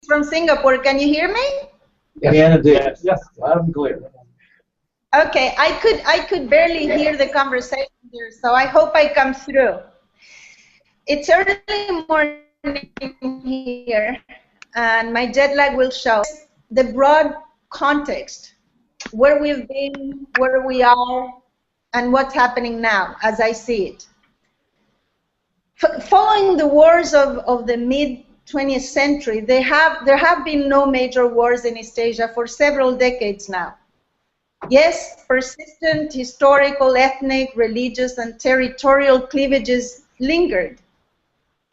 from Singapore. Can you hear me? Yes, yes, loud and clear. Okay, I could barely hear the conversation here, so I hope I come through. It's early morning here, and my jet lag will show. The broad context, where we've been, where we are, and what's happening now, as I see it. Following the wars of the mid-20th century, there have been no major wars in East Asia for several decades now. Yes, persistent historical, ethnic, religious, and territorial cleavages lingered,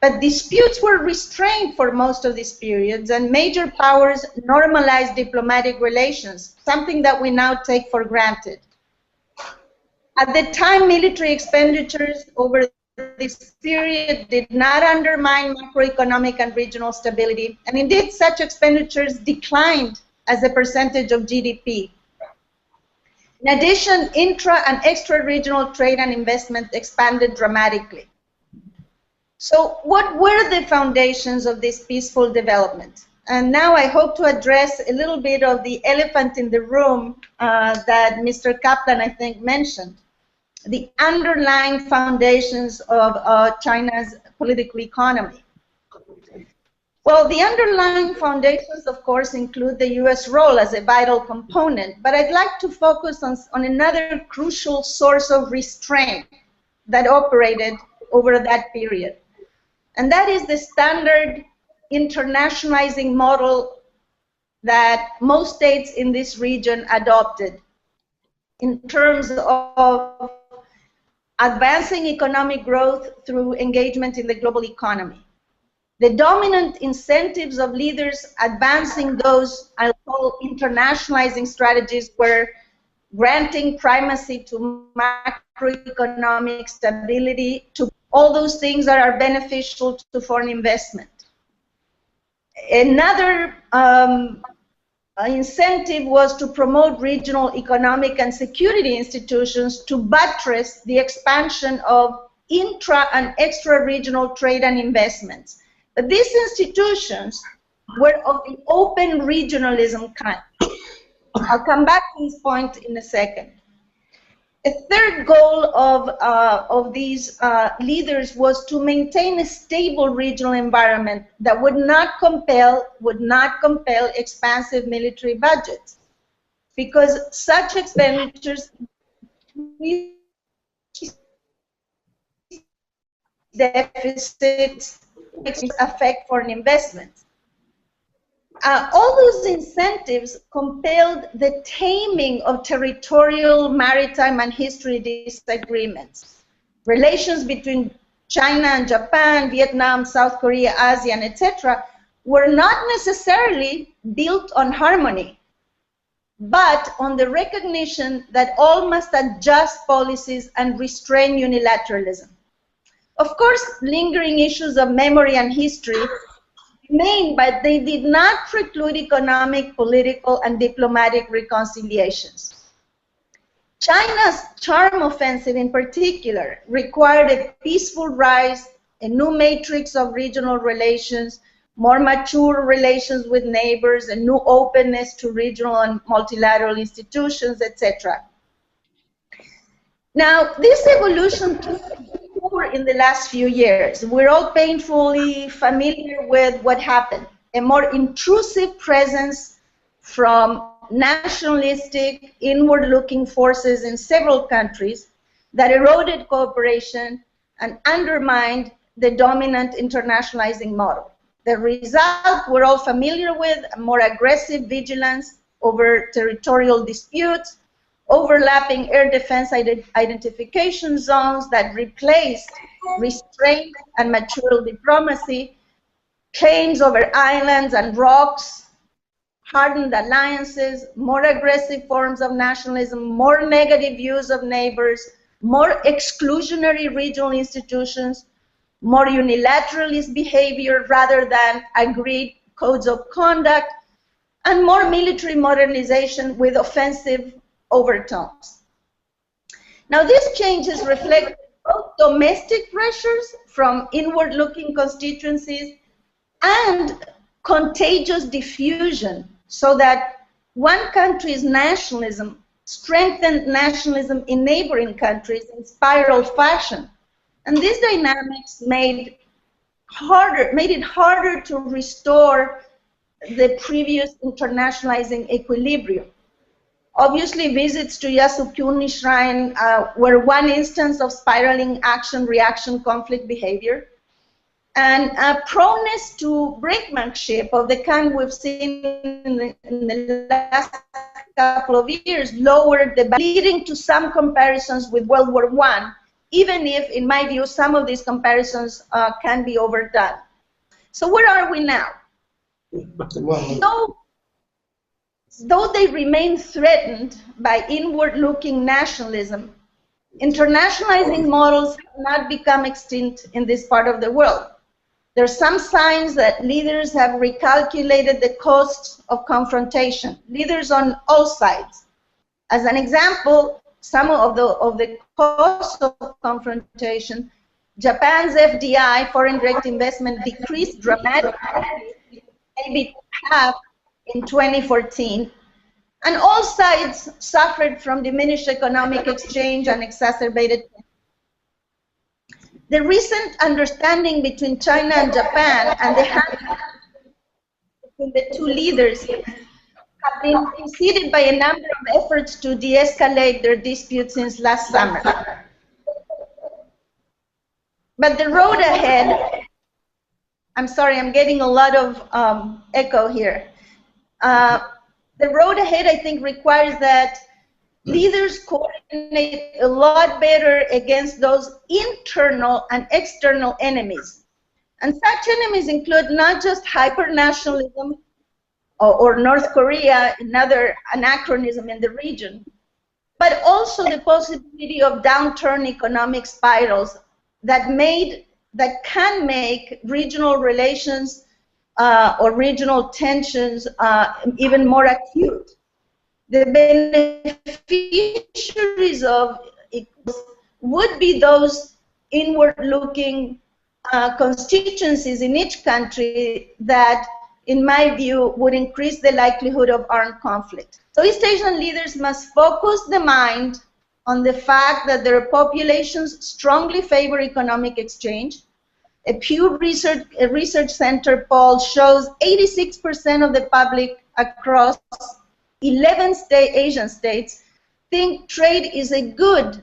but disputes were restrained for most of these periods, and major powers normalized diplomatic relations, something that we now take for granted. At the time, military expenditures over this period did not undermine macroeconomic and regional stability, and indeed such expenditures declined as a percentage of GDP. In addition, intra and extra-regional trade and investment expanded dramatically. So what were the foundations of this peaceful development? And now I hope to address a little bit of the elephant in the room that Mr. Kaplan, I think, mentioned. The underlying foundations of China's political economy. Well, the underlying foundations, of course, include the U.S. role as a vital component, but I'd like to focus on another crucial source of restraint that operated over that period. And that is the standard internationalizing model that most states in this region adopted in terms of advancing economic growth through engagement in the global economy. The dominant incentives of leaders advancing those, I'll call, internationalizing strategies were granting primacy to macroeconomic stability, to all those things that are beneficial to foreign investment. Another incentive was to promote regional economic and security institutions to buttress the expansion of intra and extra-regional trade and investments. But these institutions were of the open regionalism kind. I'll come back to this point in a second. A third goal of these leaders was to maintain a stable regional environment that would not compel expansive military budgets, because such expenditures deficits affect foreign investments. All those incentives compelled the taming of territorial, maritime, and history disagreements. Relations between China and Japan, Vietnam, South Korea, ASEAN, etc., were not necessarily built on harmony, but on the recognition that all must adjust policies and restrain unilateralism. Of course, lingering issues of memory and history remained, but they did not preclude economic, political, and diplomatic reconciliations. China's charm offensive, in particular, required a peaceful rise, a new matrix of regional relations, more mature relations with neighbors, a new openness to regional and multilateral institutions, etc. Now, this evolution took in the last few years. We're all painfully familiar with what happened. A more intrusive presence from nationalistic, inward-looking forces in several countries that eroded cooperation and undermined the dominant internationalizing model. The result we're all familiar with: more aggressive vigilance over territorial disputes, overlapping air defense identification zones that replaced restraint and mature diplomacy, claims over islands and rocks, hardened alliances, more aggressive forms of nationalism, more negative views of neighbors, more exclusionary regional institutions, more unilateralist behavior rather than agreed codes of conduct, and more military modernization with offensive overtones. Now, these changes reflect both domestic pressures from inward-looking constituencies and contagious diffusion, so that one country's nationalism strengthened nationalism in neighboring countries in spiral fashion. And these dynamics made it harder to restore the previous internationalizing equilibrium. Obviously, visits to Yasukuni Shrine were one instance of spiraling action-reaction conflict behavior, and a proneness to brinkmanship of the kind we've seen in the last couple of years lowered the, leading to some comparisons with World War I, even if, in my view, some of these comparisons can be overdone. So where are we now? Though they remain threatened by inward-looking nationalism, internationalizing models have not become extinct in this part of the world. There are some signs that leaders have recalculated the costs of confrontation, leaders on all sides. As an example, some of the costs of confrontation, Japan's FDI, foreign direct investment, decreased dramatically, maybe half in 2014, and all sides suffered from diminished economic exchange and exacerbated. The recent understanding between China and Japan and the handshake between the two leaders have been preceded by a number of efforts to de-escalate their dispute since last summer. But the road ahead, I'm sorry, I'm getting a lot of echo here. The road ahead, I think, requires that leaders coordinate a lot better against those internal and external enemies. And such enemies include not just hyper-nationalism or North Korea, another anachronism in the region, but also the possibility of downturn economic spirals that can make regional relations or regional tensions even more acute. The beneficiaries of it would be those inward-looking constituencies in each country that, in my view, would increase the likelihood of armed conflict. So East Asian leaders must focus the mind on the fact that their populations strongly favor economic exchange. A Pew Research Center poll shows 86% of the public across 11 Asian states think trade is a good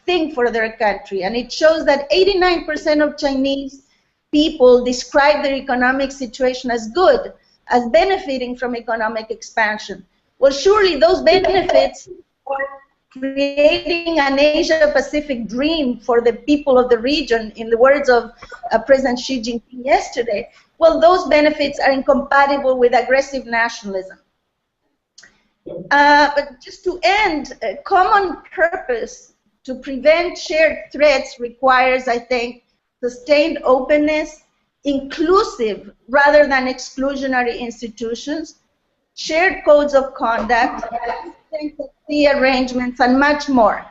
thing for their country. And it shows that 89% of Chinese people describe their economic situation as good, as benefiting from economic expansion. Well, surely those benefits are creating an Asia-Pacific dream for the people of the region, in the words of President Xi Jinping yesterday. Well, those benefits are incompatible with aggressive nationalism. But just to end, a common purpose to prevent shared threats requires, I think, sustained openness, inclusive rather than exclusionary institutions, shared codes of conduct, arrangements, and much more.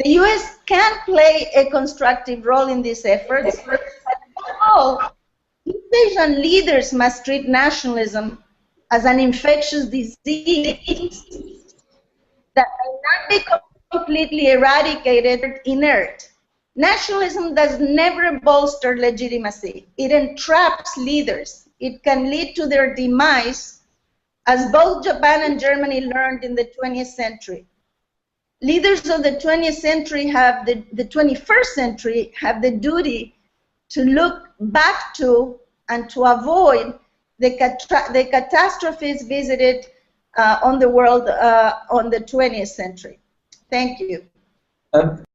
The U.S. can play a constructive role in these efforts, but all East Asian leaders must treat nationalism as an infectious disease that may not be completely eradicated or inert. Nationalism does never bolster legitimacy. It entraps leaders. It can lead to their demise, as both Japan and Germany learned in the 20th century. Leaders of the 20th century have the 21st century have the duty to look back to and to avoid the catastrophes visited on the world on the 20th century. Thank you.